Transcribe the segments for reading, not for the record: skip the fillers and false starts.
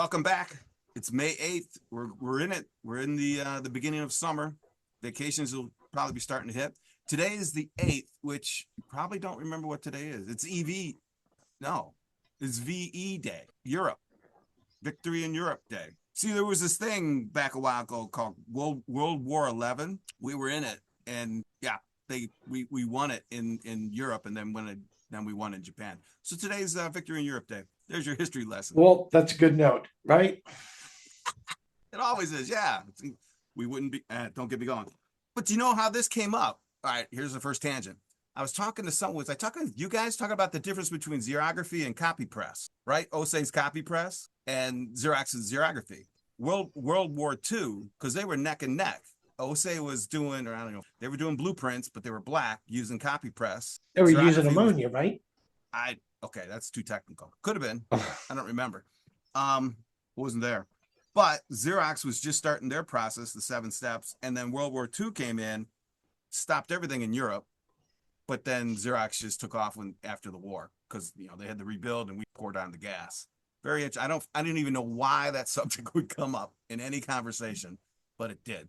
welcome back. It's May 8th. We're in it. We're in the beginning of summer. Vacations will probably be starting to hit. Today is the 8th, which you probably don't remember what today is. It's EV. No, it's VE Day. Europe. Victory in Europe Day. See, there was this thing back a while ago called World War 11. We were in it, and yeah, we won it in Europe, and then we won in Japan. So today's Victory in Europe Day. There's your history lesson. Well, that's a good note, right? It always is, yeah. We wouldn't be, don't get me going. But do you know how this came up? All right, here's the first tangent. I was talking to someone, was I talking, you guys talking about the difference between xerography and copy press, right? Osei's copy press and Xerox's xerography. World War II, because they were neck and neck. Osei was doing, or I don't know, they were doing blueprints, but they were black using copy press. They were using ammonia, right? Okay, that's too technical. Could have been. I don't remember. Wasn't there. But Xerox was just starting their process, the 7 steps, and then World War II came in, stopped everything in Europe, but then Xerox just took off after the war because they had to rebuild and we poured on the gas. Very interesting. I didn't even know why that subject would come up in any conversation, but it did.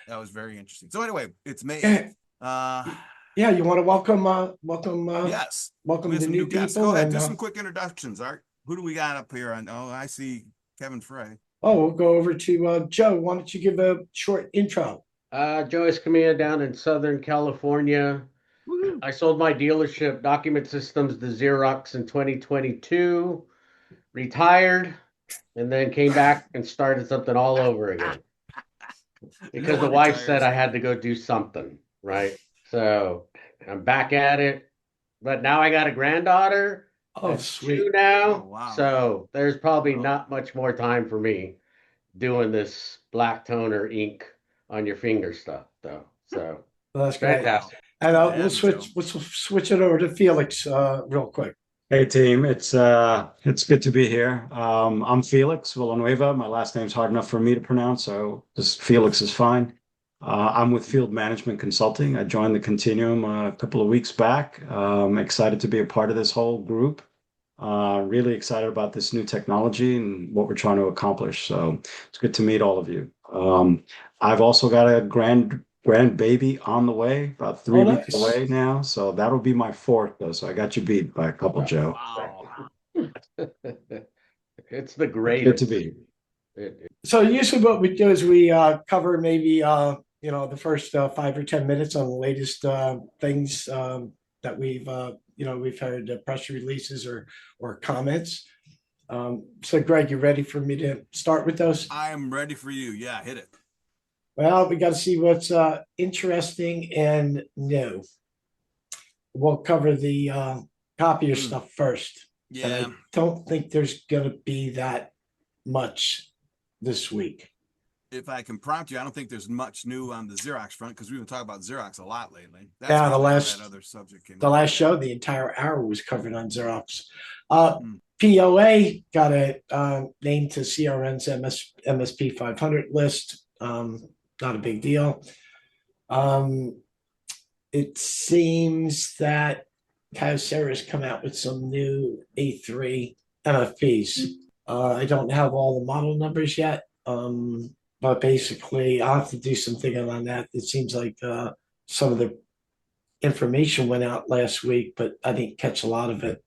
That was very interesting. So anyway, it's May. Yeah, you want to welcome yes. Welcome the new guests. people. Go ahead, do some quick introductions, Art. Who do we got up here? I see Kevin Frey. Oh, we'll go over to Joe. Why don't you give a short intro? Joe Escamilla down in Southern California. Woo-hoo. I sold my dealership, Document Systems, to Xerox in 2022, retired, and then came back and started something all over again. Because the wife said I had to go do something, right? So I'm back at it. But now I got a granddaughter. Oh, sweet. 2 now. Oh, wow. So there's probably not much more time for me doing this black toner ink on your finger stuff, though. So well, that's great. Fantastic. And we'll switch it over to Felix real quick. Hey team, it's good to be here. I'm Felix Villanueva. My last name's hard enough for me to pronounce, so just Felix is fine. I'm with Field Management Consulting. I joined the Continuum a couple of weeks back. Excited to be a part of this whole group. Really excited about this new technology and what we're trying to accomplish. So it's good to meet all of you. I've also got a grandbaby on the way, about 3 weeks away now. So that'll be my 4th, though. So I got you beat by a couple, Joe. Wow. It's the greatest. Good to be. So usually what we do is we cover maybe the first 5 or 10 minutes on the latest things that we've heard press releases or comments. So Greg, you ready for me to start with those? I am ready for you. Yeah, hit it. Well, we got to see what's interesting and new. We'll cover the copier stuff first. Yeah. And I don't think there's going to be that much this week. If I can prompt you, I don't think there's much new on the Xerox front because we've been talking about Xerox a lot lately. That's the last show, the entire hour was covered on Xerox. POA got a name to CRN's MSP 500 list. Not a big deal. It seems that Kyocera's come out with some new A3 MFPs. I don't have all the model numbers yet, but basically I'll have to do some thinking on that. It seems like some of the information went out last week, but I didn't catch a lot of it.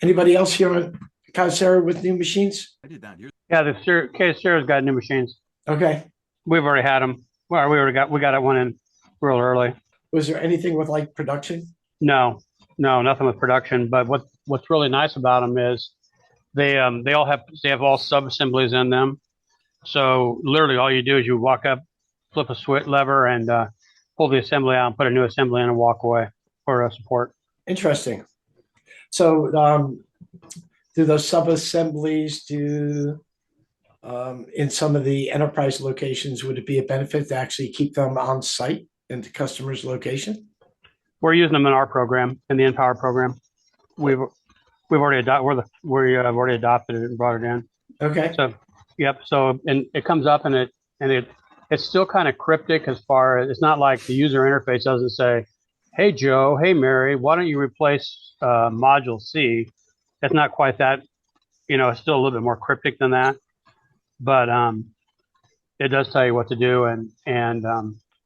Anybody else here on Kyocera with new machines? I did not. Yeah, the Kyocera's got new machines. Okay. We've already had them. Well, we got one in real early. Was there anything with like production? No, nothing with production. But what's really nice about them is they have all sub assemblies in them. So literally all you do is you walk up, flip a switch lever, and pull the assembly out and put a new assembly in and walk away for support. Interesting. So do those sub assemblies in some of the enterprise locations, would it be a benefit to actually keep them on site in the customer's location? We're using them in our program, in the Empower program. We've already adopted it and brought it in. Okay. So, yep. So, and it comes up and it's still kind of cryptic as far as, it's not like the user interface doesn't say, "Hey Joe, hey Mary, why don't you replace module C?" It's not quite that. It's still a little bit more cryptic than that. but it does tell you what to do, and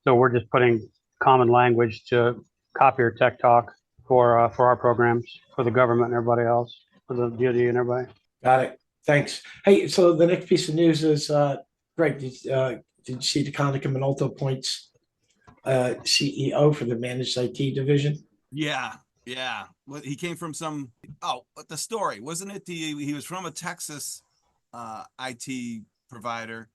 so we're just putting common language to copier tech talk for our programs, for the government and everybody else, for the DoD and everybody. Got it. Thanks. Hey, so the next piece of news is Greg, did you see the Konica Minolta appoints CEO for the managed IT division? Yeah, yeah. Well, he came from some. Oh, but the story wasn't it? He was from a Texas IT provider,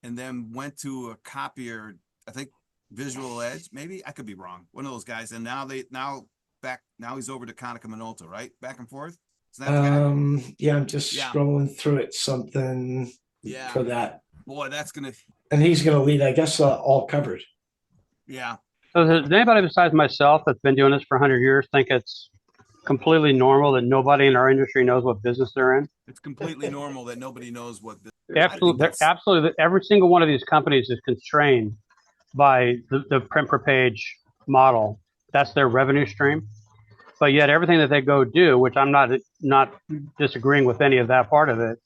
and then went to a copier. I think Visual Edge. Maybe I could be wrong. One of those guys. And now he's over to Konica Minolta, right? Back and forth. Is that the guy? Yeah, I'm just Yeah. scrolling through it. Something Yeah. for that, Boy, that's gonna. and he's going to lead, I guess, all covered. Yeah. So does anybody besides myself that's been doing this for 100 years think it's completely normal that nobody in our industry knows what business they're in? It's completely normal that nobody knows what. Absolutely. Every single one of these companies is constrained by the print per page model. That's their revenue stream. But yet everything that they go do, which I'm not disagreeing with any of that part of it,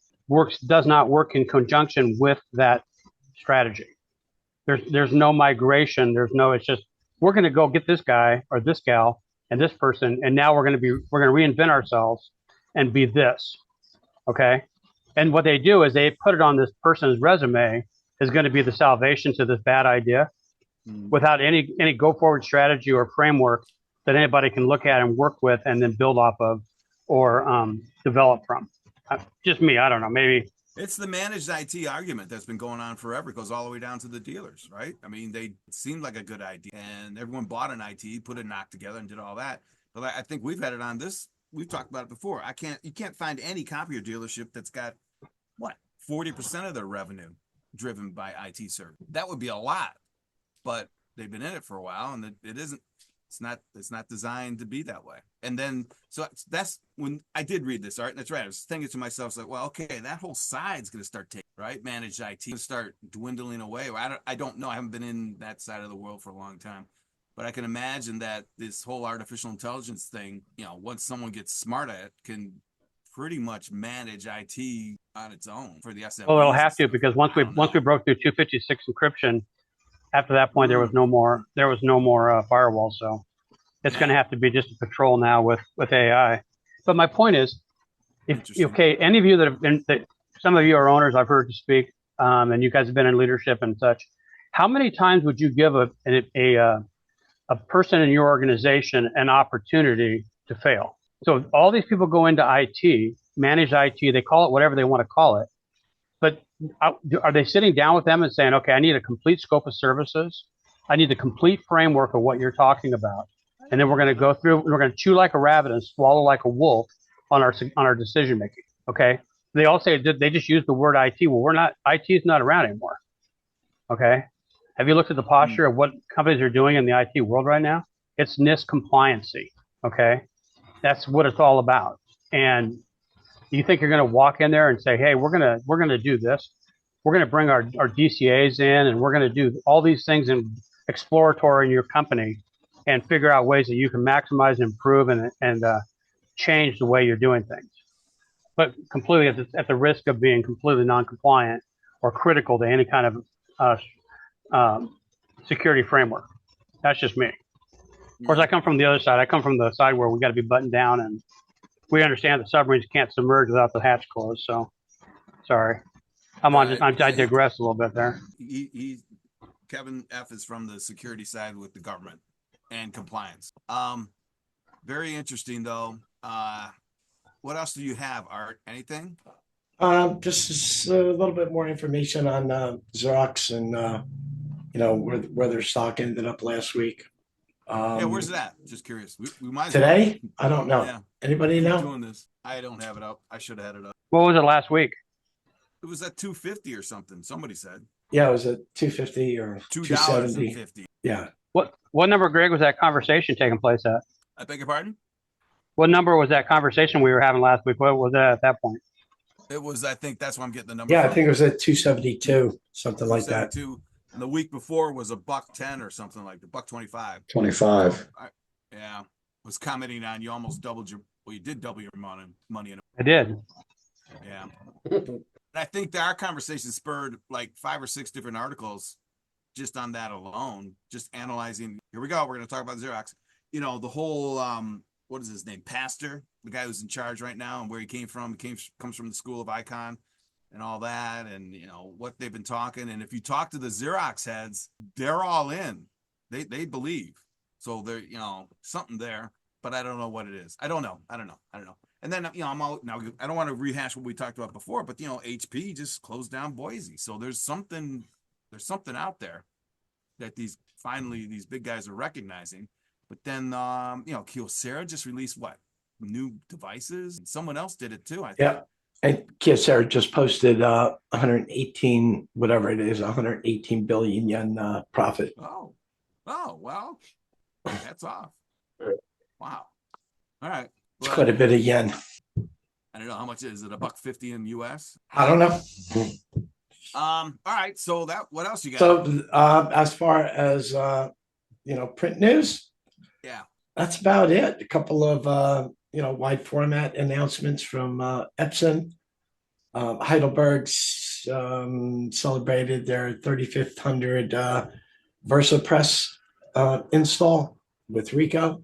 does not work in conjunction with that strategy. There's no migration. It's just, we're going to go get this guy or this gal and this person, and now we're going to reinvent ourselves and be this. Okay. And what they do is they put it on this person's resume is going to be the salvation to this bad idea without any go forward strategy or framework that anybody can look at and work with and then build off of or develop from. Just me, I don't know, maybe. It's the managed IT argument that's been going on forever. It goes all the way down to the dealers, right? I mean, they seemed like a good idea and everyone bought an IT, put a knock together and did all that. But I think we've had it on this. We've talked about it before. You can't find any copier dealership that's got 40% of their revenue driven by IT service. That would be a lot, but they've been in it for a while and it's not designed to be that way. And then, so that's when I did read this, Art. That's right. I was thinking to myself, like, well, okay, that whole side's going to start taking, right? Managed IT will start dwindling away. I don't know. I haven't been in that side of the world for a long time, but I can imagine that this whole artificial intelligence thing, once someone gets smart at it, can pretty much manage IT on its own for the SMBs. Well, it'll have to, because once we broke through 256 encryption, after that point, there was no more firewall. So it's going to have to be just a patrol now with AI. But my point is, any of you that have been, some of you are owners, I've heard you speak, and you guys have been in leadership and such. How many times would you give a person in your organization an opportunity to fail? So all these people go into IT, manage IT, they call it whatever they want to call it. But are they sitting down with them and saying, okay, I need a complete scope of services. I need the complete framework of what you're talking about. And then we're going to go through, we're going to chew like a rabbit and swallow like a wolf on our decision making. Okay. They all say they just use the word IT. Well, IT is not around anymore. Okay. Have you looked at the posture of what companies are doing in the IT world right now? It's NIST compliancy. Okay. That's what it's all about. And you think you're going to walk in there and say, hey, we're going to do this. We're going to bring our DCAs in and we're going to do all these things in exploratory in your company and figure out ways that you can maximize, improve, and change the way you're doing things. But completely at the risk of being completely non-compliant or critical to any kind of security framework. That's just me. Of course, I come from the other side. I come from the side where we got to be buttoned down, and we understand that submarines can't submerge without the hatch closed. So, sorry, I digress a little bit there. Kevin F is from the security side with the government and compliance. Very interesting though. What else do you have, Art? Anything? Just a little bit more information on Xerox and where their stock ended up last week. Where's that? Just curious. We might today. I don't know. Yeah. Anybody know? Doing this? I don't have it up. I should have had it up. What was it last week? It was at 250 or something. Somebody said. Yeah, it was at 250 or $2.50. Yeah. What number, Greg, was that conversation taking place at? I beg your pardon? What number was that conversation we were having last week? What was that at that point? It was, I think that's why I'm getting the number. Yeah, I think it was at 272, something like that. And the week before was $1.10 or something like that, $1.25. 25. Yeah. Was commenting on you almost doubled you did double your money. I did. Yeah. I think that our conversation spurred like 5 or 6 different articles just on that alone, just analyzing. Here we go. We're going to talk about Xerox. You know, the whole, what is his name? Pastor, the guy who's in charge right now and where he came from. Comes from the School of Icon and all that. And, you know, what they've been talking. And if you talk to the Xerox heads, they're all in. They believe. So they're, you know, something there, but I don't know what it is. I don't know. And then, you know, I'm all now, I don't want to rehash what we talked about before, but, you know, HP just closed down Boise. So there's something out there that these big guys are recognizing. But then, you know, Kyocera just released what? New devices? Someone else did it too, I think. Yeah. And Kyocera just posted 118, whatever it is, 118 billion yen profit. Oh, well, that's off. Wow. All right. It's quite a bit of yen. I don't know how much is it, $1.50 in US? I don't know. All right. So what else you got? So as far as you know, print news, yeah, that's about it. A couple of you know, wide format announcements from Epson. Heidelberg's celebrated their 3500 VersaPress install with Ricoh.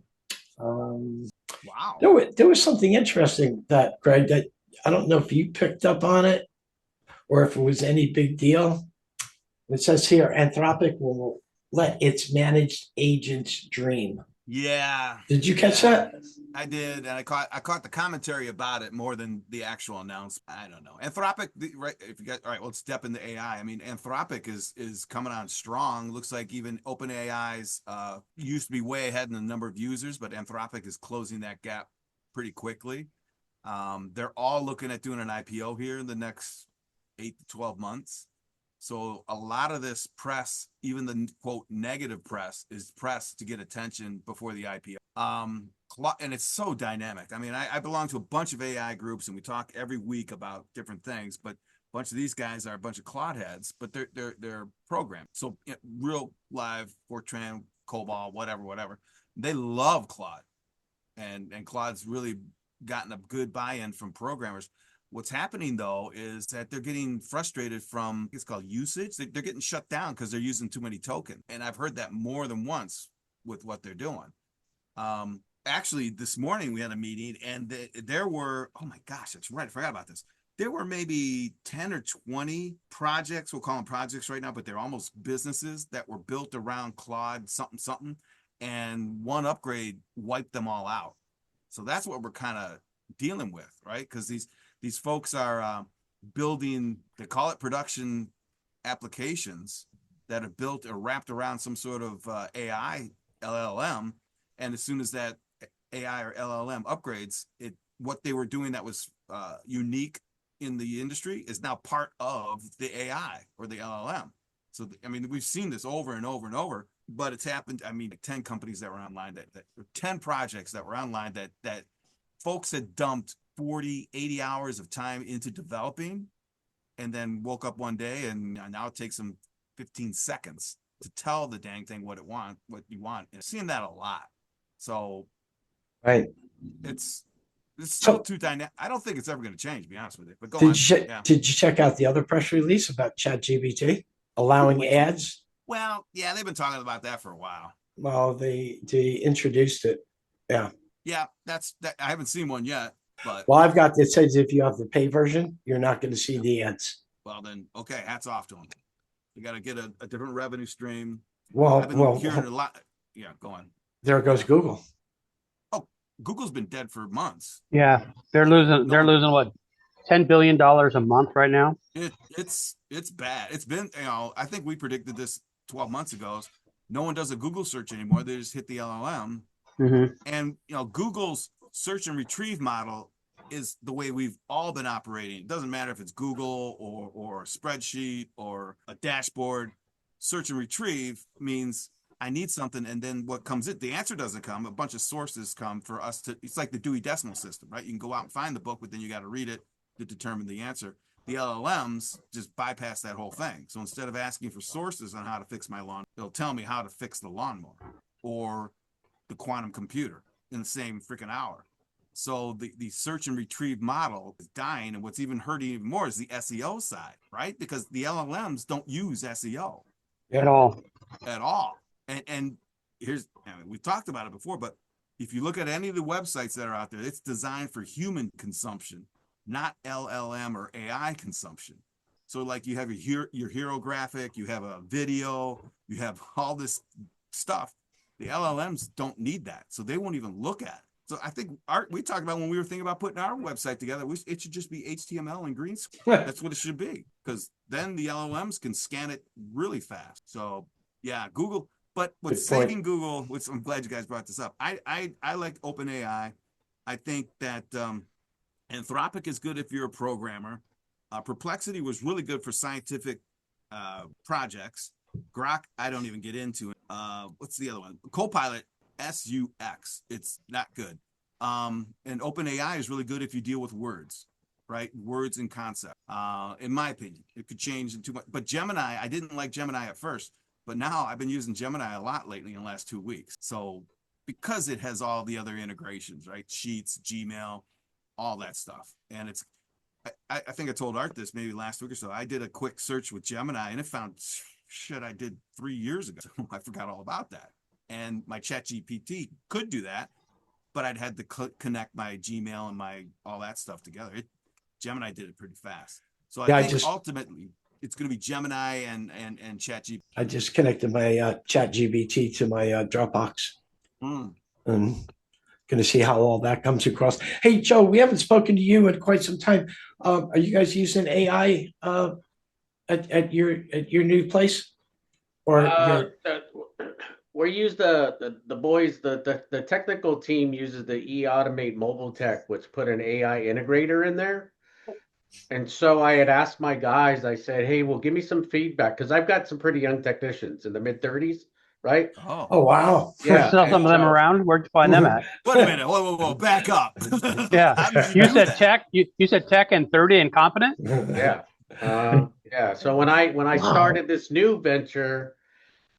Wow. There was something interesting that, Greg, that I don't know if you picked up on it or if it was any big deal. It says here, Anthropic will let its managed agents dream. Yeah. Did you catch that? I did, and I caught the commentary about it more than the actual announcement. I don't know. Anthropic, right? If you got all right, let's step into AI. I mean, Anthropic is coming on strong. Looks like even OpenAI's used to be way ahead in the number of users, but Anthropic is closing that gap pretty quickly. They're all looking at doing an IPO here in the next 8 to 12 months. So a lot of this press, even the quote negative press, is press to get attention before the IPO. And it's so dynamic. I mean, I belong to a bunch of AI groups, and we talk every week about different things. But a bunch of these guys are a bunch of Claude heads, but they're programmed. So you know, real live Fortran, COBOL, whatever. They love Claude, and Claude's really gotten a good buy-in from programmers. What's happening though is that they're getting frustrated from, it's called usage. They're getting shut down because they're using too many tokens. And I've heard that more than once with what they're doing. Actually, this morning we had a meeting and there were, oh my gosh, that's right. I forgot about this. There were maybe 10 or 20 projects. We'll call them projects right now, but they're almost businesses that were built around Claude something. And one upgrade wiped them all out. So that's what we're kind of dealing with, right? Because these folks are building, they call it production applications that are built or wrapped around some sort of AI LLM. And as soon as that AI or LLM upgrades, what they were doing that was unique in the industry is now part of the AI or the LLM. So, I mean, we've seen this over and over and over, but it's happened. I mean, 10 companies that were online, 10 projects that were online that folks had dumped 40, 80 hours of time into developing and then woke up one day and now it takes them 15 seconds to tell the dang thing what you want. And seeing that a lot. So right. It's still too dynamic. I don't think it's ever going to change, to be honest with you. But go on. Did you check out the other press release about ChatGPT allowing ads? Well, yeah, they've been talking about that for a while. Well, they introduced it. Yeah. Yeah, that's that. I haven't seen one yet. But well, I've got this says if you have the pay version, you're not going to see the ads. Well, then, okay, hats off to them. You got to get a different revenue stream. Well, I've been hearing a lot. Yeah, go on. There goes Google. Oh, Google's been dead for months. Yeah, they're losing what, $10 billion a month right now. It's bad. It's been, I think we predicted this 12 months ago. No one does a Google search anymore. They just hit the LLM. Mm-hmm. And Google's search and retrieve model is the way we've all been operating. It doesn't matter if it's Google or a spreadsheet or a dashboard. Search and retrieve means I need something, and then what comes in, the answer doesn't come. A bunch of sources come for us to, it's like the Dewey Decimal System, right? You can go out and find the book, but then you got to read it to determine the answer. The LLMs just bypass that whole thing. So instead of asking for sources on how to fix my lawn, they'll tell me how to fix the lawnmower or the quantum computer in the same freaking hour. So the search and retrieve model is dying. And what's even hurting even more is the SEO side, right? Because the LLMs don't use SEO At all. at all. And here's, I mean, we talked about it before, but if you look at any of the websites that are out there, it's designed for human consumption, not LLM or AI consumption. So like you have your hero graphic, you have a video, you have all this stuff. The LLMs don't need that, so they won't even look at it. So I think we talked about when we were thinking about putting our website together, it should just be HTML and green screen. That's what it should be, because then the LLMs can scan it really fast. So yeah, Google. But what's saving Google, which I'm glad you guys brought this up. I like OpenAI. I think that Anthropic is good if you're a programmer. Perplexity was really good for scientific projects. Grok, I don't even get into it. What's the other one? Copilot, SUX. It's not good. And OpenAI is really good if you deal with words, right? Words and concept. In my opinion, it could change in too much. But Gemini, I didn't like Gemini at first, but now I've been using Gemini a lot lately in the last 2 weeks. So because it has all the other integrations, right? Sheets, Gmail, all that stuff. And it's, I think I told Art this maybe last week or so. I did a quick search with Gemini and it found shit I did 3 years ago. I forgot all about that. And my Chat GPT could do that, but I'd had to connect my Gmail and my all that stuff together. Gemini did it pretty fast. So I think ultimately it's going to be Gemini and Chat GPT. I just connected my Chat GPT to my Dropbox. And going to see how all that comes across. Hey, Joe, we haven't spoken to you in quite some time. Are you guys using AI at your new place? Or we use the boys, the technical team uses the eAutomate Mobile Tech, which put an AI integrator in there. And so I had asked my guys, I said, hey, well, give me some feedback, because I've got some pretty young technicians in the mid-30s, right? Oh, wow. There's still some of them around. Where'd you find them at? Wait a minute. Whoa. Back up. Yeah. You said tech. You said tech and 30 and competent? Yeah. Yeah. So when I started this new venture,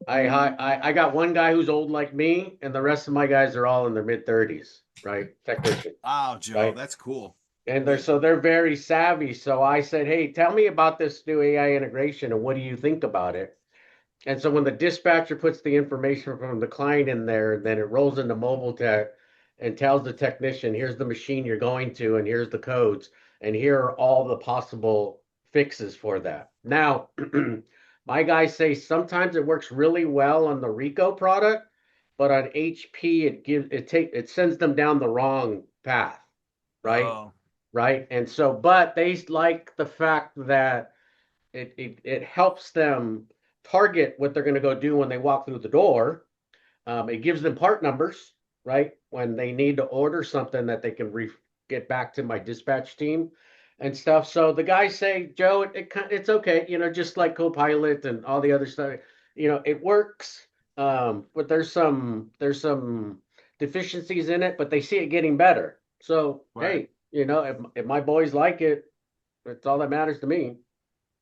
I got one guy who's old like me, and the rest of my guys are all in their mid-30s, right? Technicians. Wow, Joe, right? That's cool. And they're very savvy. So I said, hey, tell me about this new AI integration and what do you think about it? And so when the dispatcher puts the information from the client in there, then it rolls into Mobile Tech and tells the technician, here's the machine you're going to, and here's the codes, and here are all the possible fixes for that. Now, my guys say sometimes it works really well on the Rico product, but on HP it sends them down the wrong path, right? Oh. Right. And so, but they like the fact that it helps them target what they're going to go do when they walk through the door. It gives them part numbers, right? When they need to order something that they can get back to my dispatch team and stuff. So the guys say, Joe, it's okay. Just like Copilot and all the other stuff, it works. But there's some deficiencies in it, but they see it getting better. So, right. Hey, if my boys like it, it's all that matters to me,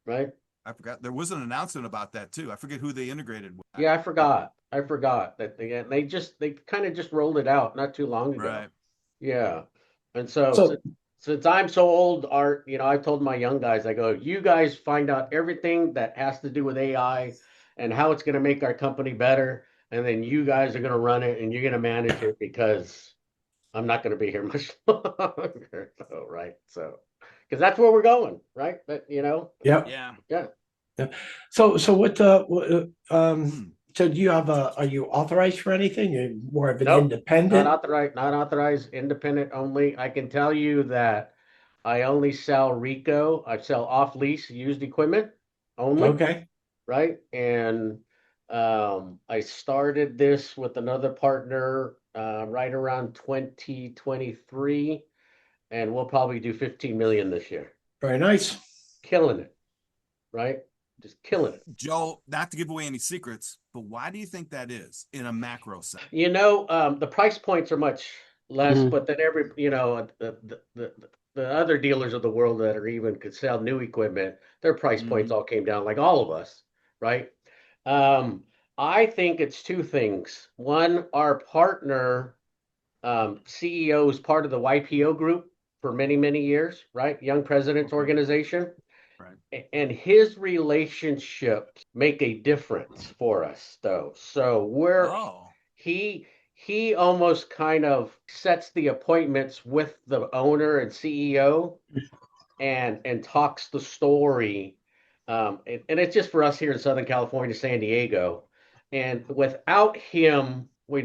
right? I forgot there was an announcement about that too. I forget who they integrated with. Yeah, I forgot that they kind of just rolled it out not too long ago. Right. Yeah, and so since I'm so old, Art, I told my young guys, I go, you guys find out everything that has to do with AI and how it's going to make our company better, and then you guys are going to run it and you're going to manage it, because I'm not going to be here much longer. So, right. So, because that's where we're going, right? But Yeah. So what so do you have are you authorized for anything? You're more of an independent? Not authorized, independent only. I can tell you that I only sell Rico. I sell off lease used equipment only. Okay. Right. And I started this with another partner right around 2023, and we'll probably do 15 million this year. Very nice. Killing it. Right. Just killing it. Joe, not to give away any secrets, but why do you think that is in a macro sense? The price points are much less, but then the other dealers of the world that are even could sell new equipment, their price points all came down, like all of us, right? I think it's two things. One, our partner CEO is part of the YPO group for many, many years, right? Young Presidents Organization. Right. And his relationships make a difference for us, though. So Oh, he almost kind of sets the appointments with the owner and CEO and talks the story. And it's just for us here in Southern California, San Diego. And without him, we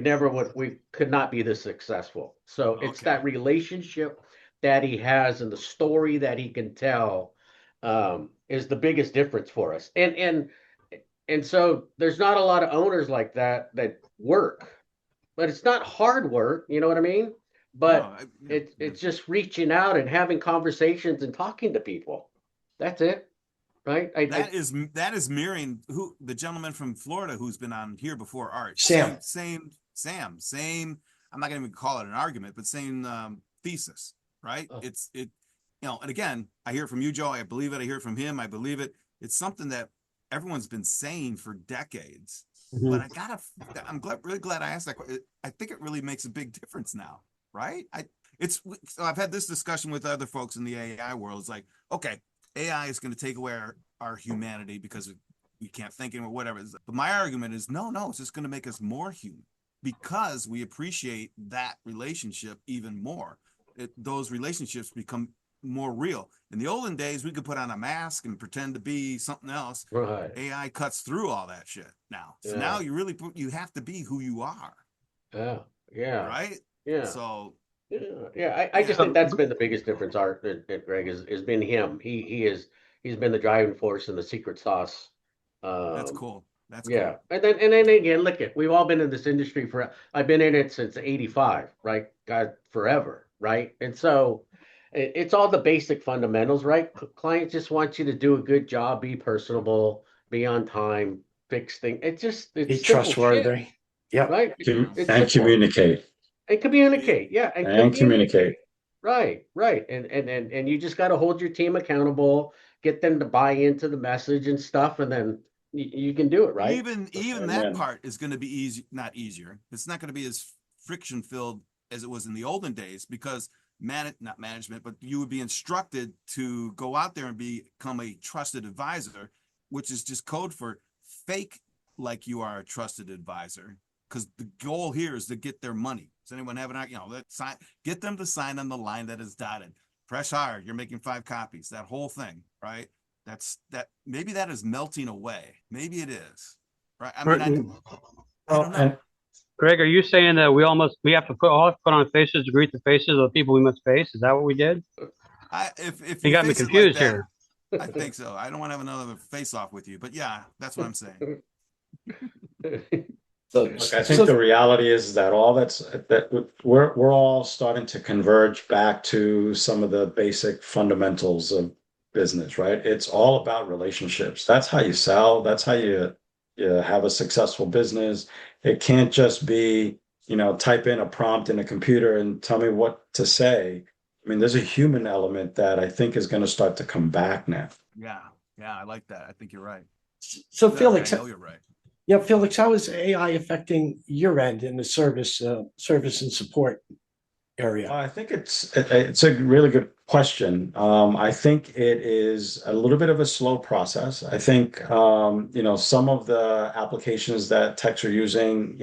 could not be this successful. So it's okay. that relationship that he has and the story that he can tell is the biggest difference for us. And so there's not a lot of owners like that work, but it's not hard work, you know what I mean? No, But it's just reaching out and having conversations and talking to people. That's it, right? that is mirroring who the gentleman from Florida who's been on here before, Art. Sam. Same, Sam, same. I'm not going to even call it an argument, but same thesis, right? Oh. And again, I hear it from you, Joe. I believe it. I hear it from him. I believe it. It's something that everyone's been saying for decades. But I'm really glad I asked that question. I think it really makes a big difference now, right? So I've had this discussion with other folks in the AI world. It's like, okay, AI is going to take away our humanity because we can't think anymore, whatever. But my argument is no, it's just going to make us more human because we appreciate that relationship even more. Those relationships become more real. In the olden days, we could put on a mask and pretend to be something else. Right. AI cuts through all that shit now. So Yeah. now you have to be who you are. Yeah. Right? Yeah. So I just think that's been the biggest difference, Art, Greg, has been him. He's been the driving force and the secret sauce. That's cool. That's Yeah. cool. And then again, look it, we've all been in this industry I've been in it since 85, right? God, forever, right? And so it's all the basic fundamentals, right? Clients just want you to do a good job, be personable, be on time, fix things. It's Be simple shit, trustworthy. Yep. right? It's And simple. communicate. And communicate, yeah, and And communicate. Right. And you just got to hold your team accountable, get them to buy into the message and stuff, and then you can do it, right? Even that Amen. part is going to be easy, not easier. It's not going to be as friction filled as it was in the olden days because not management, but you would be instructed to go out there and become a trusted advisor, which is just code for fake like you are a trusted advisor. Because the goal here is to get their money. Does anyone have get them to sign on the line that is dotted. Press hard. You're making 5 copies. That whole thing, right? Maybe that is melting away. Maybe it is, right? I mean, I don't know. And Greg, are you saying that we have to put on faces to greet the faces of the people we must face? Is that what we did? If You you got me face it like confused that, here. I think so. I don't want to have another face off with you, but yeah, that's what I'm saying. look, I think the reality is that we're all starting to converge back to some of the basic fundamentals of business, right? It's all about relationships. That's how you sell. That's how you have a successful business. It can't just be, type in a prompt in a computer and tell me what to say. I mean, there's a human element that I think is going to start to come back now. Yeah, I like that. I think you're right. So Felix, I know you're right. yeah, Felix, how is AI affecting your end in the service and support area? I think it's a really good question. I think it is a little bit of a slow process. I think some of the applications that techs are using,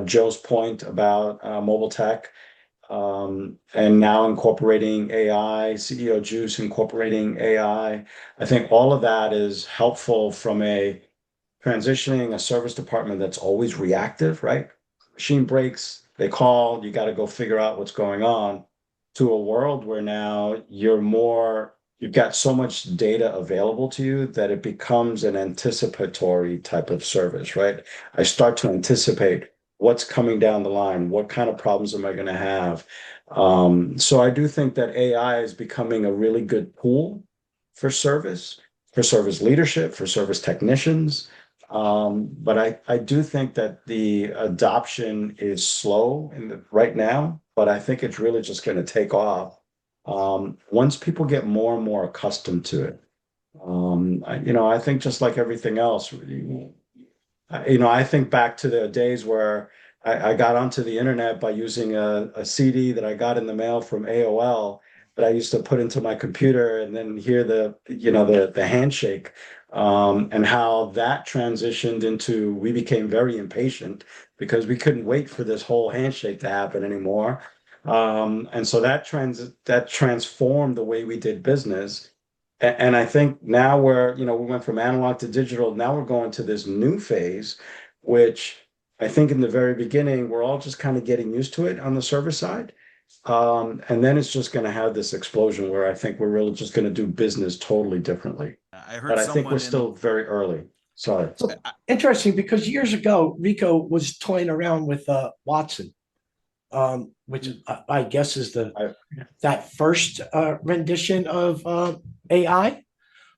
Joe's point about mobile tech, and now incorporating AI, CEO Juice incorporating AI. I think all of that is helpful from a transitioning a service department that's always reactive, right? Machine breaks, they call, you got to go figure out what's going on, to a world where now you've got so much data available to you that it becomes an anticipatory type of service, right? I start to anticipate what's coming down the line, what kind of problems am I going to have? So I do think that AI is becoming a really good tool for service leadership, for service technicians. But I do think that the adoption is slow right now, but I think it's really just going to take off once people get more and more accustomed to it. I think just like everything else, I think back to the days where I got onto the internet by using a CD that I got in the mail from AOL that I used to put into my computer and then hear the handshake, and how that transitioned into we became very impatient because we couldn't wait for this whole handshake to happen anymore. And so that transformed the way we did business. And I think now we went from analog to digital. Now we're going to this new phase, which I think in the very beginning, we're all just kind of getting used to it on the server side. And then it's just going to have this explosion where I think we're really just going to do business totally differently. I heard But I think someone we're in still very early. Sorry. So interesting because years ago, Rico was toying around with Watson, which I guess is that first rendition of AI.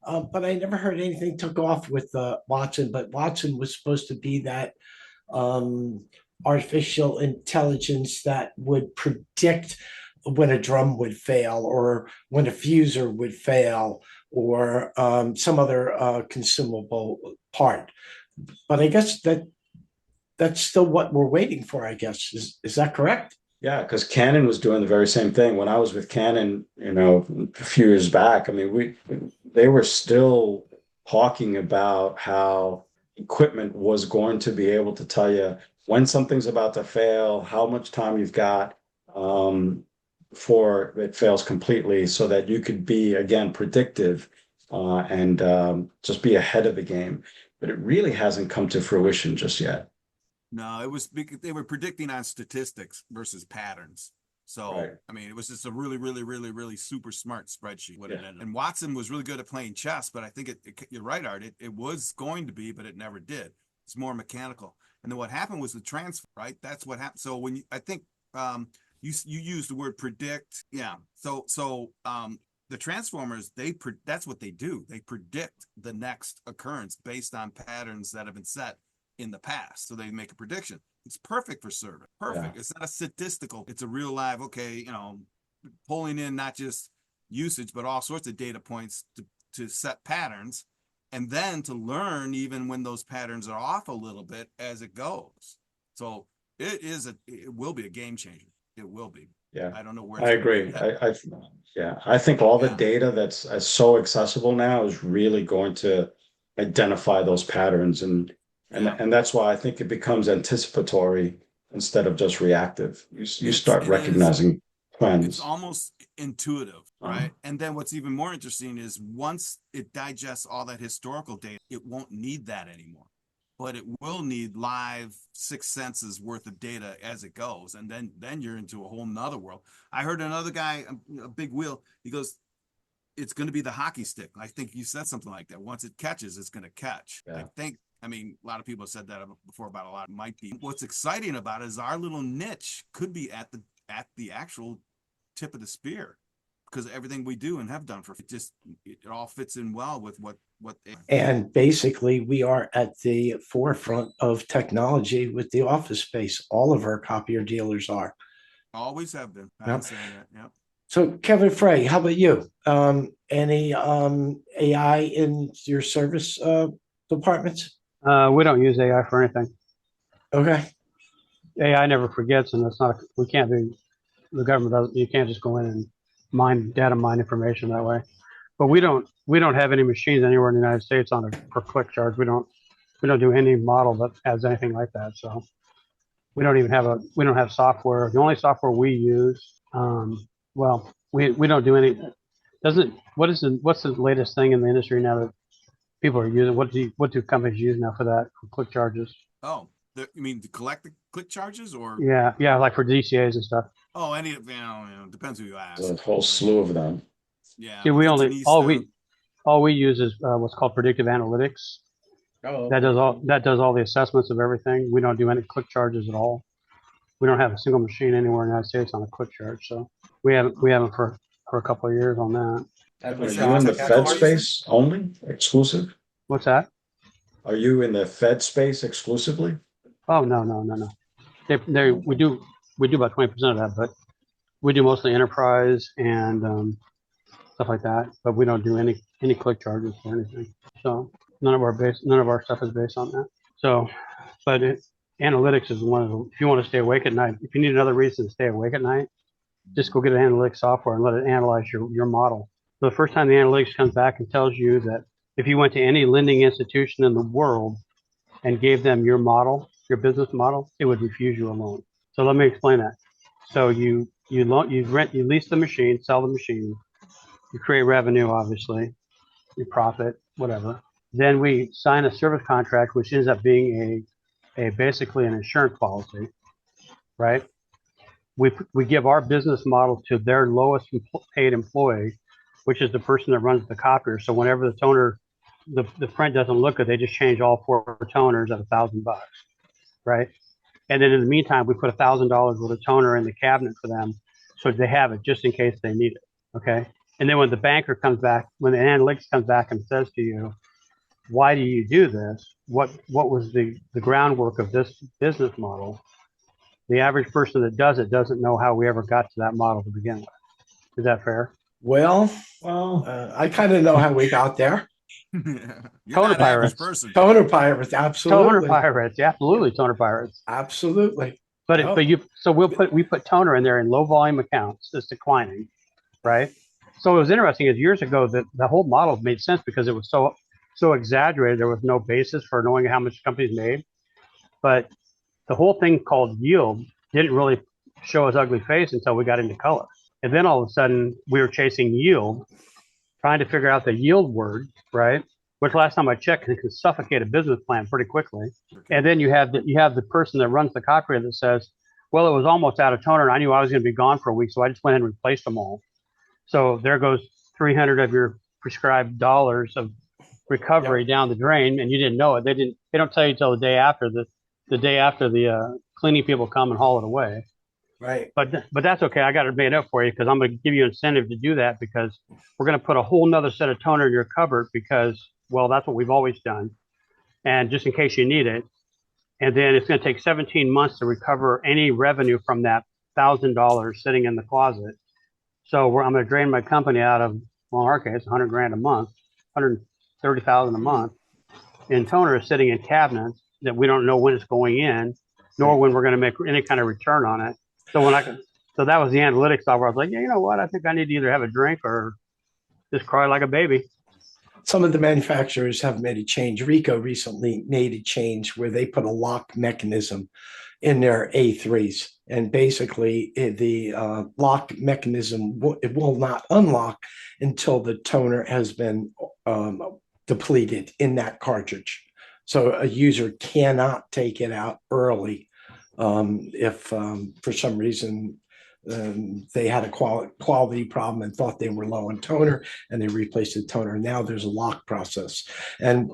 But I never heard anything took off with Watson. But Watson was supposed to be that um, artificial intelligence that would predict when a drum would fail or when a fuser would fail or some other consumable part. But I guess that's still what we're waiting for, I guess. Is that correct? Yeah, because Canon was doing the very same thing when I was with Canon, a few years back. I mean, they were still talking about how equipment was going to be able to tell you when something's about to fail, how much time you've got before it fails completely, so that you could be again predictive and just be ahead of the game. But it really hasn't come to fruition just yet. No, it was they were predicting on statistics versus patterns. So, Right. I mean, it was just a really, really, really, really super smart spreadsheet. Yeah. And Watson was really good at playing chess, but I think you're right, Art. It was going to be, but it never did. It's more mechanical. And then what happened was the transfer, right? That's what happened. So I think you used the word predict. Yeah. So the transformers, that's what they do. They predict the next occurrence based on patterns that have been set in the past. So they make a prediction. It's perfect for serving. Perfect. Yeah. It's not a statistical. It's a real live, okay, pulling in not just usage, but all sorts of data points to set patterns and then to learn even when those patterns are off a little bit as it goes. So it will be a game changer. It will be. Yeah. I don't know where I agree. I think all the data that's so accessible now is really going to identify those patterns and that's why I think it becomes anticipatory instead of just reactive. You start recognizing trends. It's almost intuitive, right? And then what's even more interesting is once it digests all that historical data, it won't need that anymore. But it will need live 6 senses worth of data as it goes. And then you're into a whole nother world. I heard another guy, a big wheel, he goes, it's going to be the hockey stick. I think you said something like that. Once it catches, it's going to catch. Yeah. I mean, a lot of people have said that before about a lot. It might be. What's exciting about it is our little niche could be at the actual tip of the spear because everything we do and have done it all fits in well with what. And basically, we are at the forefront of technology with the office space. All of our copier dealers are. Always have been. I've been saying that. Yeah. So, Kevin Frey, how about you? Any AI in your service departments? We don't use AI for anything. Okay. AI never forgets, and we can't be, the government doesn't, you can't just go in and data mine information that way. But we don't have any machines anywhere in the United States on a per click charge. We don't do any model that has anything like that. So we don't have software. The only software we use, we don't do any. What's the latest thing in the industry now that people are using? What do companies use now for that, for click charges? Oh, you mean to collect the click charges or? Yeah, like for DCAs and stuff. Oh, any of depends who you ask. There's a whole slew of them. Yeah. All we use is what's called predictive analytics. Oh, That does all the assessments of everything. We don't do any click charges at all. We don't have a single machine anywhere in the United States on a click charge. So we haven't for a couple of years on that. Are you in the Fed space only, exclusive? What's that? Are you in the Fed space exclusively? Oh no. We do about 20% of that, but we do mostly enterprise and stuff like that. But we don't do any click charges or anything. So none of our stuff is based on that. So, but analytics is one of the, if you want to stay awake at night, if you need another reason to stay awake at night, just go get an analytics software and let it analyze your model. So the first time the analytics comes back and tells you that if you went to any lending institution in the world and gave them your model, your business model, it would refuse you a loan. So let me explain that. So you lease the machine, sell the machine, you create revenue, obviously, you profit, whatever. Then we sign a service contract, which ends up being a basically an insurance policy, right? We give our business model to their lowest paid employee, which is the person that runs the copier. So whenever the toner, the print doesn't look good, they just change all 4 toners at $1,000, right? And then in the meantime, we put $1,000 worth of toner in the cabinet for them, so they have it just in case they need it. Okay. And then when the banker comes back, when the analytics comes back and says to you, why do you do this? What was the groundwork of this business model? The average person that does it doesn't know how we ever got to that model to begin with. Is that fair? Well, Well, I kind of know how we got there. You're Toner not an average pirates. person. Toner pirates, Toner absolutely, pirates, yeah, absolutely toner pirates. absolutely. But Yep. we put toner in there in low volume accounts. It's declining, right? So what was interesting is years ago that the whole model made sense because it was so exaggerated. There was no basis for knowing how much companies made. But the whole thing called yield didn't really show its ugly face until we got into color. And then all of a sudden we were chasing yield, trying to figure out the yield word, right? Which last time I checked, it can suffocate a business plan pretty quickly. And then you have the person that runs the copier that says, well, it was almost out of toner and I knew I was going to be gone for a week, so I just went ahead and replaced them all. So there goes 300 of your prescribed dollars of recovery down the drain, and you didn't know it. They don't tell you until the day after the cleaning people come and haul it away. Right. But that's okay. I got it made up for you because I'm going to give you an incentive to do that because we're going to put a whole nother set of toner in your cupboard because, well, that's what we've always done. And just in case you need it. And then it's going to take 17 months to recover any revenue from that $1,000 sitting in the closet. So I'm going to drain my company out of, well, in our case, 100 grand a month, 130,000 a month in toner sitting in cabinets that we don't know when it's going in, nor when we're going to make any kind of return on it. So so that was the analytics software. I was like, yeah, you know what? I think I need to either have a drink or just cry like a baby. Some of the manufacturers have made a change. Ricoh recently made a change where they put a lock mechanism in their A3s. And basically, the lock mechanism, it will not unlock until the toner has been depleted in that cartridge. So a user cannot take it out early if for some reason they had a quality problem and thought they were low on toner and they replaced the toner. Now there's a lock process. And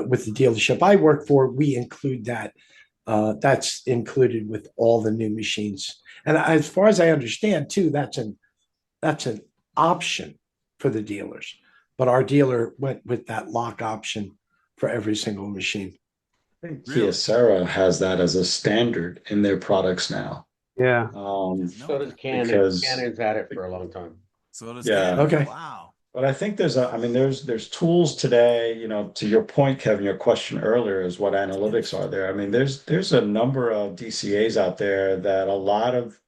with the dealership I work for, we include that. That's included with all the new machines. And as far as I understand too, that's an option for the dealers. But our dealer went with that lock option for every single machine. I think Really? Kyocera has that as a standard in their products now. Yeah. So does Canon. Because- Canon's had it for a long time. So does Yeah. Canon. Okay. Wow. But I think there's tools today, to your point, Kevin, your question earlier is what analytics are there. I mean, there's a number of DCAs out there that a lot of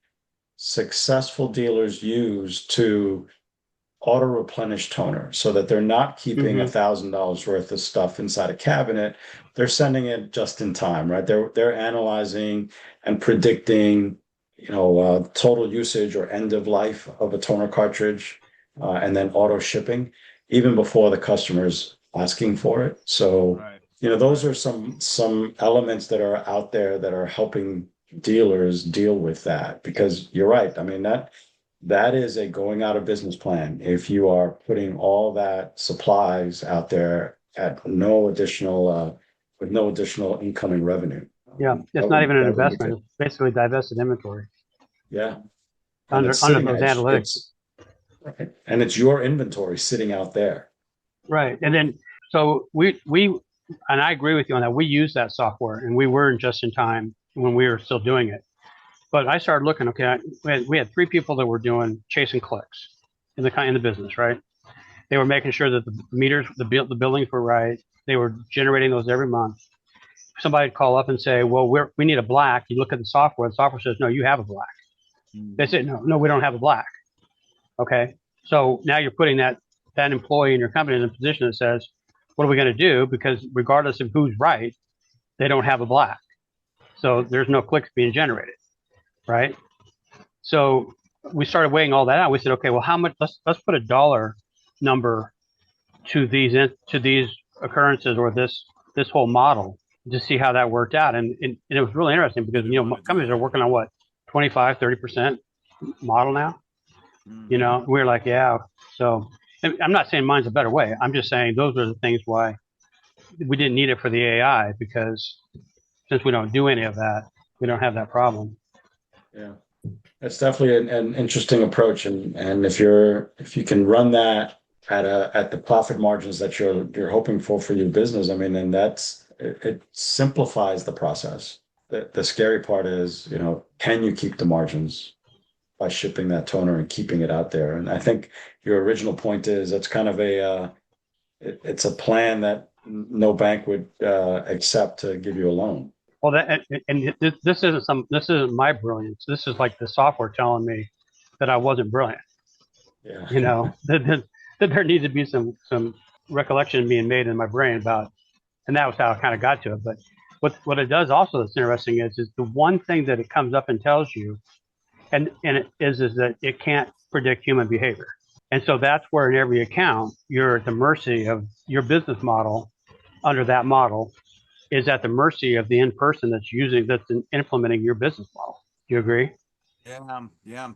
successful dealers use to auto replenish toner so that they're not keeping $1,000 worth of stuff inside a cabinet. They're sending it just in time, right? They're analyzing and predicting, total usage or end of life of a toner cartridge, and then auto shipping even before the customer's asking for it. So, Right. those are some elements that are out there that are helping dealers deal with that, because you're right. I mean, that is a going out of business plan if you are putting all that supplies out there at with no additional incoming revenue. Yeah. It's not even an investment. It's basically divested inventory. Yeah. Under those analytics. Right. And it's your inventory sitting out there. Right. And then, so we, and I agree with you on that. We use that software and we were just in time when we were still doing it. But I started looking, okay, we had 3 people that were doing chasing clicks in the business, right? They were making sure that the meters, the buildings were right. They were generating those every month. somebody would call up and say, well, we need a black. You look at the software says, no, you have a black. They say, no, we don't have a black. Okay. So now you're putting that employee in your company in a position that says, what are we going to do? Because regardless of who's right, they don't have a black. So there's no clicks being generated. Right. So we started weighing all that out. We said, okay, well, how much, let's put a dollar number to these occurrences or this whole model to see how that worked out. And it was really interesting because, companies are working on what, 25, 30% model now, we're like, yeah. So I'm not saying mine's a better way. I'm just saying those are the things why we didn't need it for the AI, because since we don't do any of that, we don't have that problem. Yeah, that's definitely an interesting approach. And if you can run that at the profit margins that you're hoping for your business, I mean, then it simplifies the process. The scary part is, can you keep the margins by shipping that toner and keeping it out there? And I think your original point is it's kind of it's a plan that no bank would accept to give you a loan. Well, this isn't my brilliance. This is like the software telling me that I wasn't brilliant. Yeah. That there needs to be some recollection being made in my brain about, and that was how I kind of got to it. But what it does also that's interesting is the one thing that it comes up and tells you, and it is that it can't predict human behavior. And so that's where in every account, you're at the mercy of your business model. Under that model is at the mercy of the end person that's implementing your business model. Do you agree? Yeah.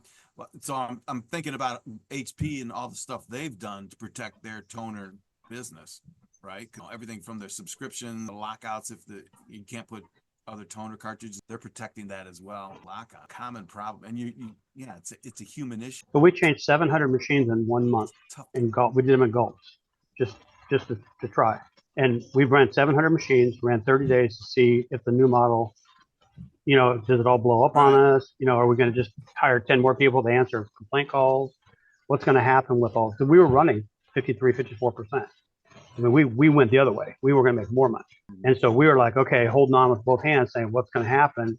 So I'm thinking about HP and all the stuff they've done to protect their toner business, right? Everything from their subscription, the lockouts, you can't put other toner cartridges, they're protecting that as well. Lockout, common problem, and it's a human issue. But we changed 700 machines in 1 month in Gulf. We did them in Gulfs, just to try. And we ran 700 machines, ran 30 days to see if the new model, does it all blow up on us? Are we going to just hire 10 more people to answer complaint calls? What's going to happen with all? So we were running 53, 54%. I mean, we went the other way. We were going to make more money. And so we were like, okay, holding on with both hands, saying what's going to happen.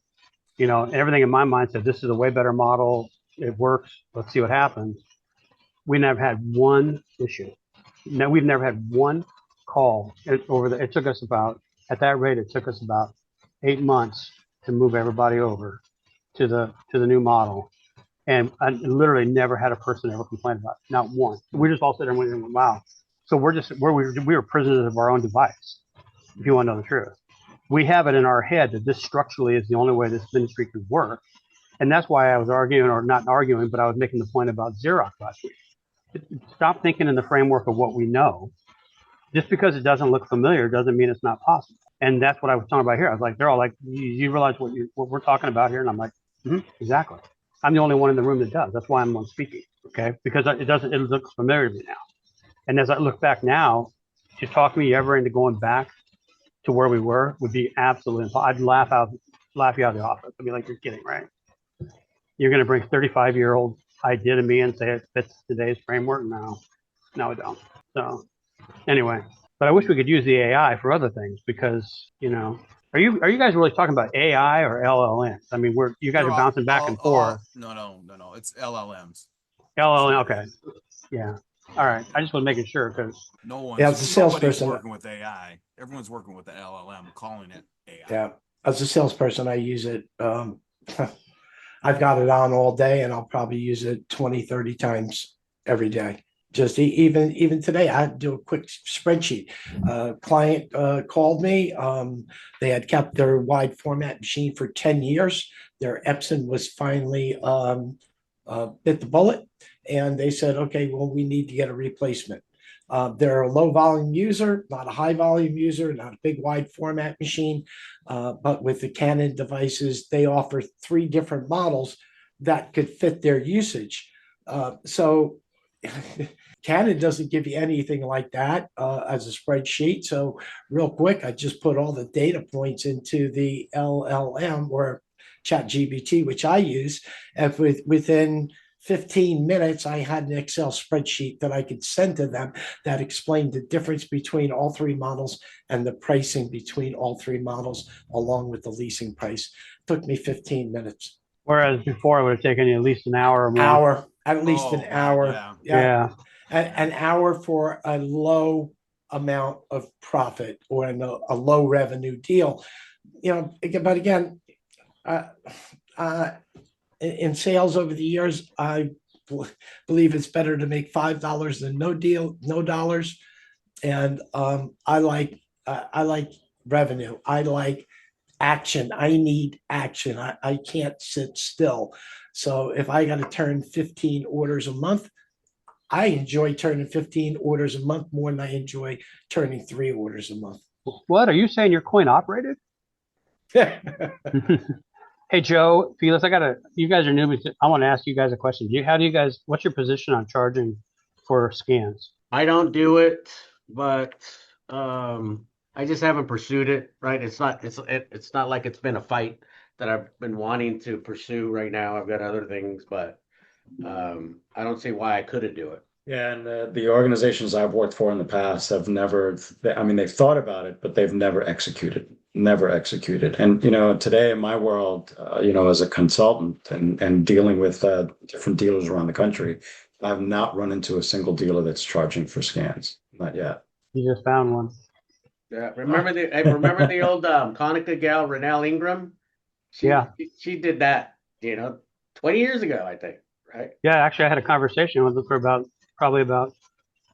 Everything in my mind said, this is a way better model. It works. Let's see what happens. We never had one issue. No, we've never had one call it took us about, at that rate, it took us about 8 months to move everybody over to the new model. And I literally never had a person ever complain about it, not one. We just all sat there and went, wow. So we were prisoners of our own device, if you want to know the truth. We have it in our head that this structurally is the only way this industry can work. And that's why I was arguing, or not arguing, but I was making the point about Xerox last week. Stop thinking in the framework of what we know. Just because it doesn't look familiar doesn't mean it's not possible. And that's what I was talking about here. I was like, they're all like, you realize what we're talking about here? And I'm like, exactly. I'm the only one in the room that does. That's why I'm one speaking, okay? Because it looks familiar to me now. And as I look back now, to talk me ever into going back to where we were would be absolutely impossible. I'd laugh you out of the office. I'd be like, you're kidding, right? You're going to bring 35-year-old idea to me and say it fits today's framework? No, I don't. So anyway, but I wish we could use the AI for other things because, are you guys really talking about AI or LLMs? I mean, you guys are bouncing back and forth. No. It's LLMs. LLM, okay. Yeah. All right. I just was making sure because as a salesperson working with AI. Everyone's working with the LLM, calling it AI. Yeah. As a salesperson, I use it. I've got it on all day and I'll probably use it 20, 30 times every day. Just even today, I had to do a quick spreadsheet. Client called me. They had kept their wide format machine for 10 years. Their Epson was finally bit the bullet. And they said, okay, well, we need to get a replacement. They're a low volume user, not a high volume user, not a big wide format machine. But with the Canon devices, they offer 3 different models that could fit their usage. So Canon doesn't give you anything like that as a spreadsheet. So real quick, I just put all the data points into the LLM or ChatGPT, which I use, and within 15 minutes, I had an Excel spreadsheet that I could send to them that explained the difference between all three models and the pricing between all three models, along with the leasing price. It took me 15 minutes. Whereas before it would have taken you at least an hour or more. Hour, at least Oh, an God, hour. yeah. Yeah. An hour for a low amount of profit or a low revenue deal. But again, in sales over the years, I believe it's better to make $5 than no dollars. And I like revenue. I like action. I need action. I can't sit still. So if I got to turn 15 orders a month, I enjoy turning 15 orders a month more than I enjoy turning 3 orders a month. What are you saying? You're coin operated? Hey, Joe, Felix, you guys are newbies. I want to ask you guys a question. What's your position on charging for scans? I don't do it, but I just haven't pursued it, right? It's not like it's been a fight that I've been wanting to pursue right now. I've got other things, but I don't see why I couldn't do it. Yeah, and the organizations I've worked for in the past have never, I mean, they've thought about it, but they've never executed, never executed. And, today in my world, as a consultant and dealing with different dealers around the country, I have not run into a single dealer that's charging for scans. Not yet. You just found one. Yeah, remember the old Conica gal, Renelle Ingram? She did that, 20 years ago, I think, right? Yeah, actually, I had a conversation with her for probably about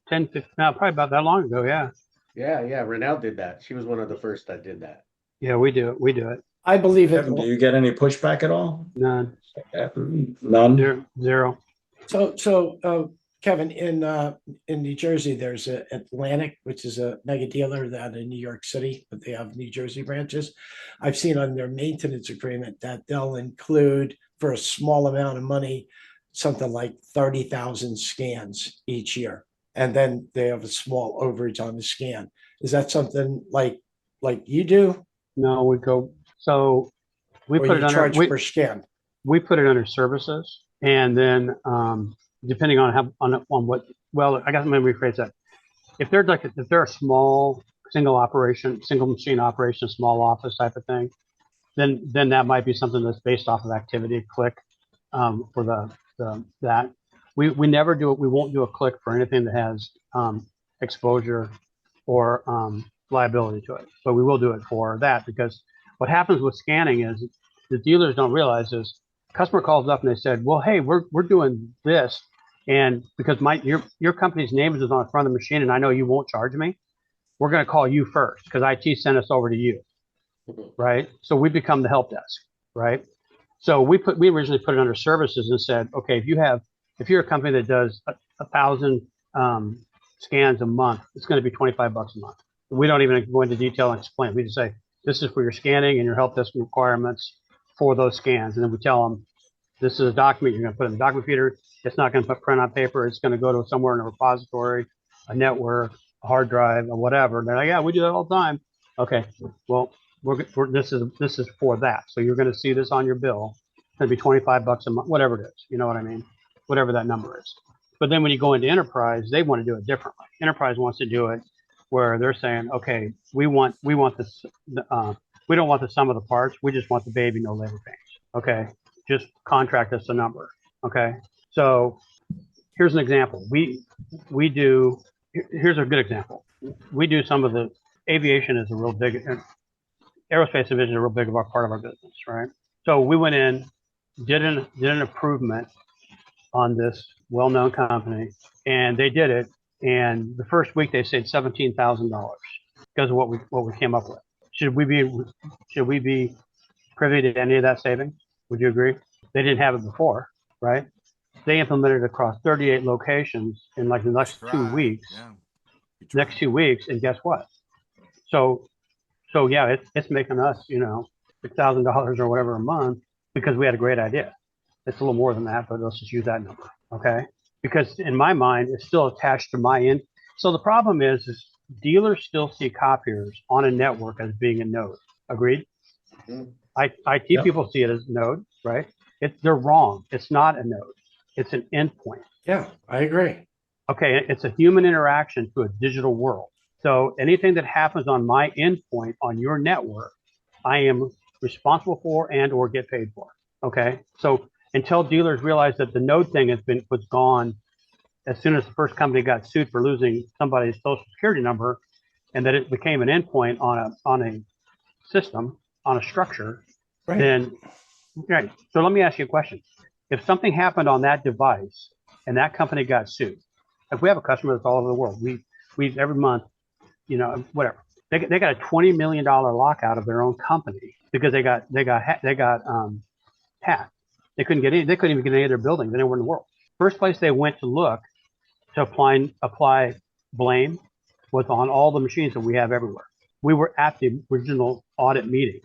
10, 15, no, probably about that long ago. Yeah. Yeah, Renelle did that. She was one of the first that did that. Yeah, we do it. We do it. I believe it. Kevin, do you get any pushback at all? None. None? Zero. So Kevin, in New Jersey, there's Atlantic, which is a mega dealer that in New York City, but they have New Jersey branches. I've seen on their maintenance agreement that they'll include, for a small amount of money, something like 30,000 scans each year. And then they have a small overage on the scan. Is that something like you do? No, we go. So we Or put you it charge under per scan? we put it under services, and then depending on what. Well, I guess let me rephrase that. If they're a small single machine operation, small office type of thing, then that might be something that's based off of activity click for that. We never do it. We won't do a click for anything that has exposure or liability to it. But we will do it for that, because what happens with scanning is the dealers don't realize is customer calls up and they said, well, hey, we're doing this, and because your company's name is on the front of the machine and I know you won't charge me, we're going to call you first because IT sent us over to you, right? So we become the help desk, right? So we originally put it under services and said, okay, if you're a company that does 1,000 scans a month, it's going to be $25 a month. We don't even go into detail and explain. We just say, this is for your scanning and your help desk requirements for those scans. And then we tell them, this is a document you're going to put in the document feeder. It's not going to put print on paper. It's going to go to somewhere in a repository, a network, a hard drive, or whatever. And they're like, yeah, we do that all the time. Okay, well, this is for that. So you're going to see this on your bill. It's going to be $25 a month, whatever it is. You know what I mean? Whatever that number is. But then when you go into enterprise, they want to do it differently. Enterprise wants to do it where they're saying, okay, we want this. We don't want the sum of the parts. We just want the baby, no labor pains. Okay, just contract us a number. Okay, so here's an example. Here's a good example. We do some of the aviation is a real big, aerospace division is a real big part of our business, right? So we went in, did an improvement on this well-known company, and they did it. And the first week they saved $17,000 because of what we came up with. Should we be privy to any of that savings? Would you agree? They didn't have it before, right? They implemented it across 38 locations in like the next 2 weeks. Yeah. Next 2 weeks, and guess what? So yeah, it's making us, $6,000 or whatever a month because we had a great idea. It's a little more than that, but let's just use that number, okay? Because in my mind, it's still attached to my end. So the problem is dealers still see copiers on a network as being a node. Agreed? IT people see it as a node, right? They're wrong. It's not a node. It's an endpoint. Yeah, I agree. Okay, it's a human interaction to a digital world. So anything that happens on my endpoint on your network, I am responsible for and or get paid for. Okay, so until dealers realize that the node thing was gone as soon as the first company got sued for losing somebody's social security number, and that it became an endpoint on a system, on a structure, Right. then right. So let me ask you a question. If something happened on that device and that company got sued, if we have a customer that's all over the world, we every month, whatever, they got a $20 million lockout of their own company because they got hacked. They couldn't even get any of their buildings anywhere in the world. First place they went to look to apply blame was on all the machines that we have everywhere. We were at the original audit meeting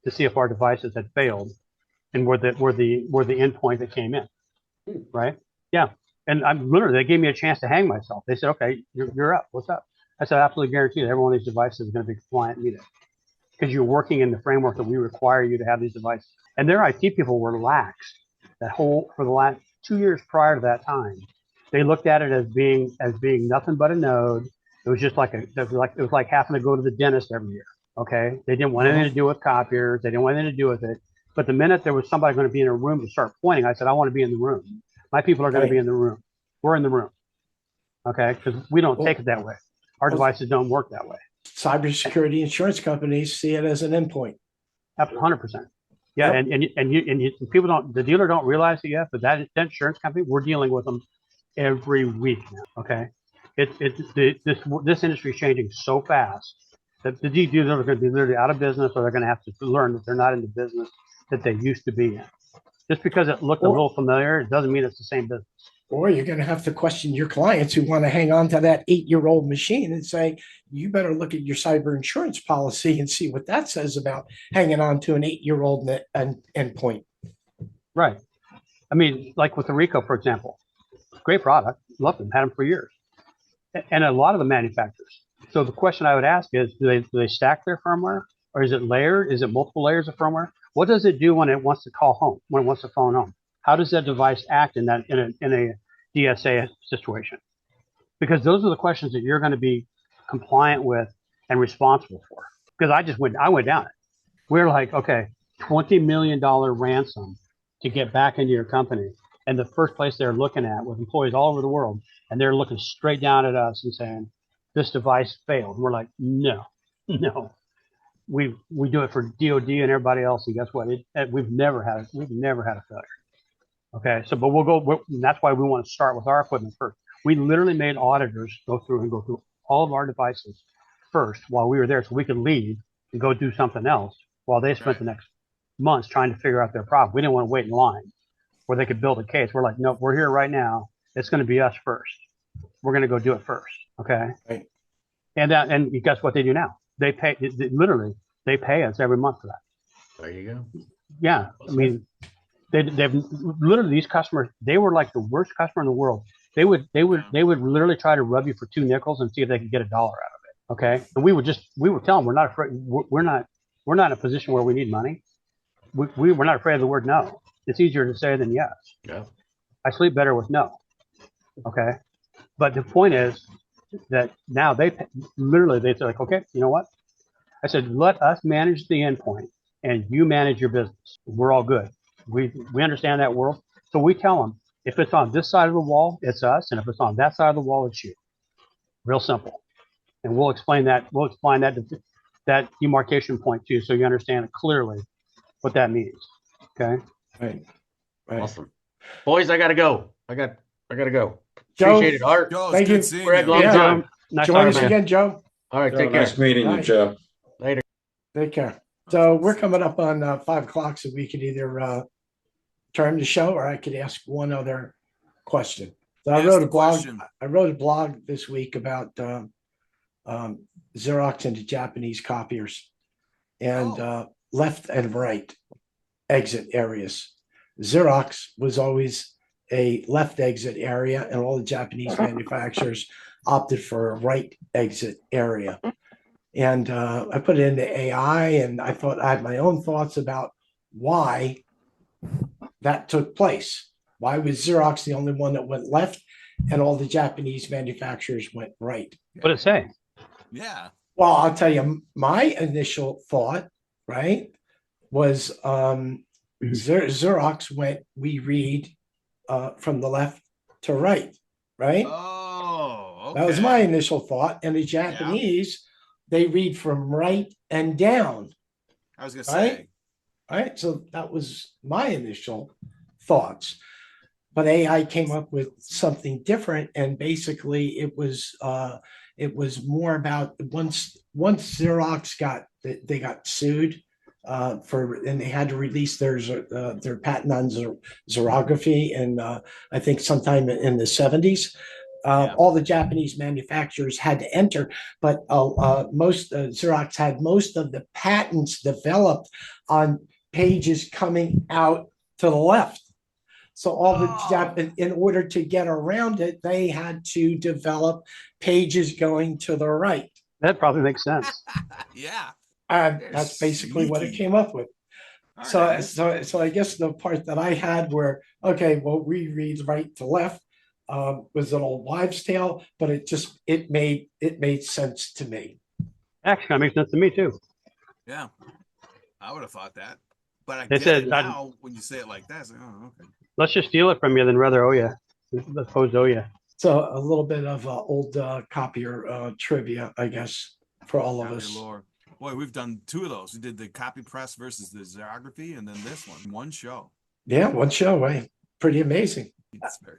to see if our devices had failed and were the endpoint that came in, right? Yeah, and they gave me a chance to hang myself. They said, "Okay, you're up. What's up?" I said, "Absolutely guaranteed every one of these devices is going to be compliant meeting because you're working in the framework that we require you to have these devices." And their IT people were laxed for the last 2 years prior to that time. They looked at it as being nothing but a node. It was just it was like having to go to the dentist every year. Okay, they didn't want anything to do with copiers. They didn't want anything to do with it. But the minute there was somebody going to be in a room to start pointing, I said, "I want to be in the room. My people are going to be in the room. We're in the room." Okay, because we don't take it that way. Our devices don't work that way. Cybersecurity insurance companies see it as an endpoint. 100%. Yeah, yep. and people don't. The dealer don't realize it yet, but that insurance company, we're dealing with them every week now. Okay, this industry is changing so fast that the dealers are going to be literally out of business, or they're going to have to learn that they're not in the business that they used to be in. Just because it looked a little familiar, it doesn't mean it's the same business. Or you're going to have to question your clients who want to hang on to that 8-year-old machine and say, you better look at your cyber insurance policy and see what that says about hanging on to an 8-year-old endpoint. Right. I mean, like with the Rico, for example, great product, loved them, had them for years. And a lot of the manufacturers. So the question I would ask is, do they stack their firmware, or is it layered? Is it multiple layers of firmware? What does it do when it wants to call home, when it wants to phone home? How does that device act in a DSA situation? Because those are the questions that you're going to be compliant with and responsible for. Because I went down it. We're like, okay, $20 million ransom to get back into your company. And the first place they're looking at with employees all over the world, and they're looking straight down at us and saying, this device failed. And we're like, no. We do it for DOD and everybody else, and guess what? We've never had a failure. Okay, so but that's why we want to start with our equipment first. We literally made auditors go through all of our devices first while we were there, so we could leave and go do something else while they spent the next months trying to figure out their problem. We didn't want to wait in line where they could build a case. We're like, nope, we're here right now. It's going to be us first. We're going to go do it first. Okay. Right. And guess what they do now? They pay they pay us every month for that. There you go. Yeah. I mean, they've literally, these customers, they were like the worst customer in the world. They would literally try to rub you for 2 nickels and see if they could get $1 out of it. Okay. And we would tell them, we're not afraid. We're not in a position where we need money. We're not afraid of the word no. It's easier to say than yes. Yeah. I sleep better with no. Okay. But the point is that now they say like, okay, you know what? I said, let us manage the endpoint and you manage your business. We're all good. We understand that world. So we tell them, if it's on this side of the wall, it's us. And if it's on that side of the wall, it's you. Real simple. And we'll explain that that demarcation point to you so you understand it clearly what that means. Okay. Right. Awesome. Boys, I gotta go. I gotta go. Joe, Appreciate it, Art. Joe, thank it's you. good seeing We're at you. long time. Nice Join talking us to you. again, Joe. All right, Joe, take care. nice meeting you, Bye. Joe. Later. Take care. So we're coming up on 5 o'clock, so we could either turn the show or I could ask one other question. So I Ask wrote the a blog. question. I wrote a blog this week about Xerox into Japanese copiers and left and right exit areas. Xerox was always a left exit area, and all the Japanese manufacturers opted for a right exit area. And I put it into AI, and I thought I had my own thoughts about why that took place. Why was Xerox the only one that went left and all the Japanese manufacturers went right? What did it say? Yeah. Well, I'll tell you, my initial thought, right, was Xerox went, we read from the left to right, right? Oh, That was my okay. initial thought. And the Yeah. Japanese, they read from right and down, I was gonna right? say. Right. So that was my initial thoughts. But AI came up with something different, and basically it was more about once Xerox got they got sued for, and they had to release their patent on xerography, and I think sometime in the 70s. Yeah. All the Japanese manufacturers had to enter, but most Xerox had most of the patents developed on pages coming out to the left. So all the Oh, in order to get around it, they had to develop pages going to the right. That probably makes sense. yeah. They're That's basically what it sneaky. came up with. All right. So I guess the part that I had where, okay, well, we read right to left was an old wives' tale, but it made sense to me. Actually, that makes sense to me too. Yeah. I would have thought that. But I They get it said, now when you say it like that. It's like, oh, okay. let's just steal it from you, then rather owe you. Let's suppose owe you. So a little bit of old copier trivia, I guess, for all of Copy us. lore. Boy, we've done two of those. We did the copy press versus the xerography, and then this one show. Yeah, one show, right? Pretty amazing. It's very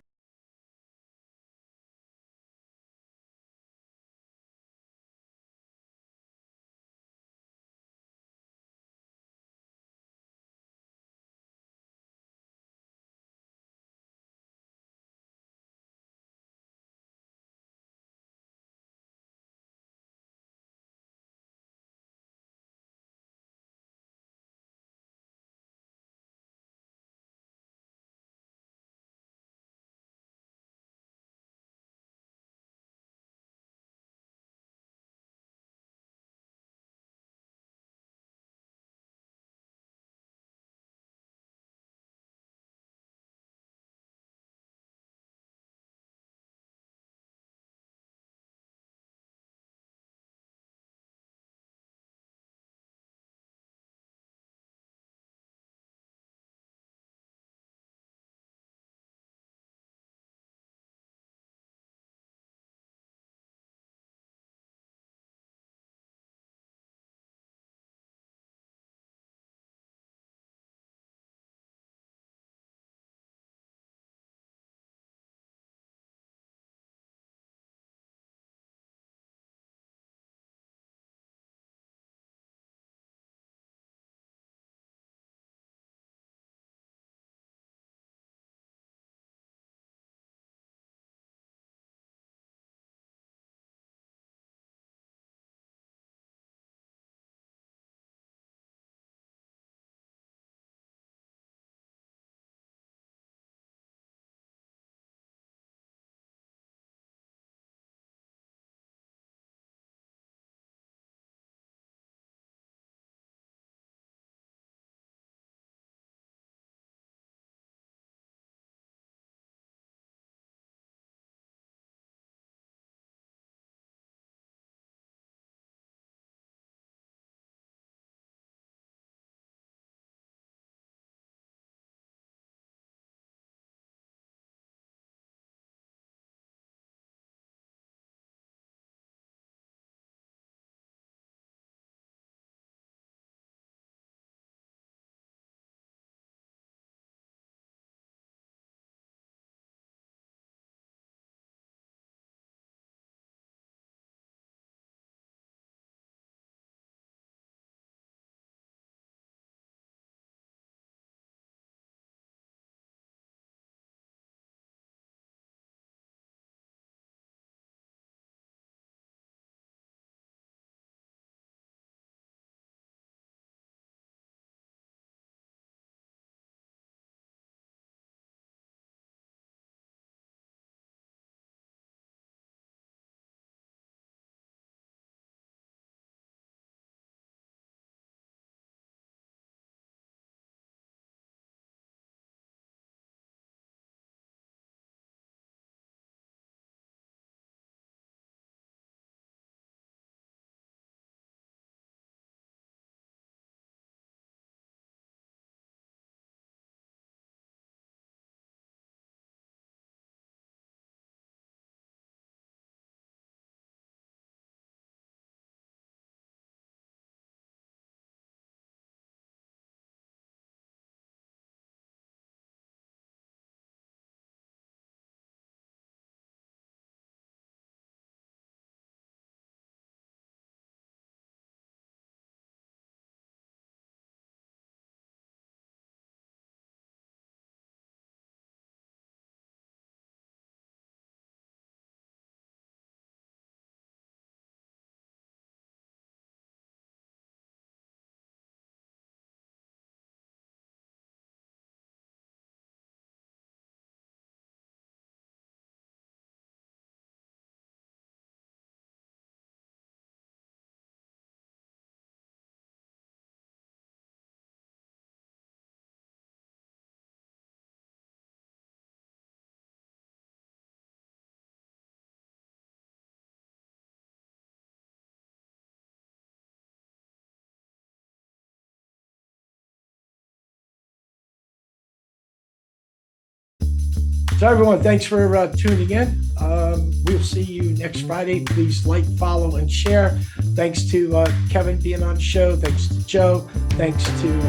So everyone, thanks for tuning in. We'll see you next Friday. Please like, follow, and share. Thanks to Kevin being on the show. Thanks to Joe. Thanks to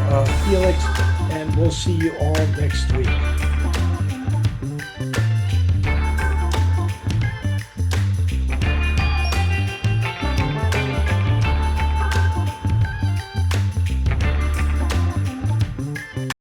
Felix. And we'll see you all next week.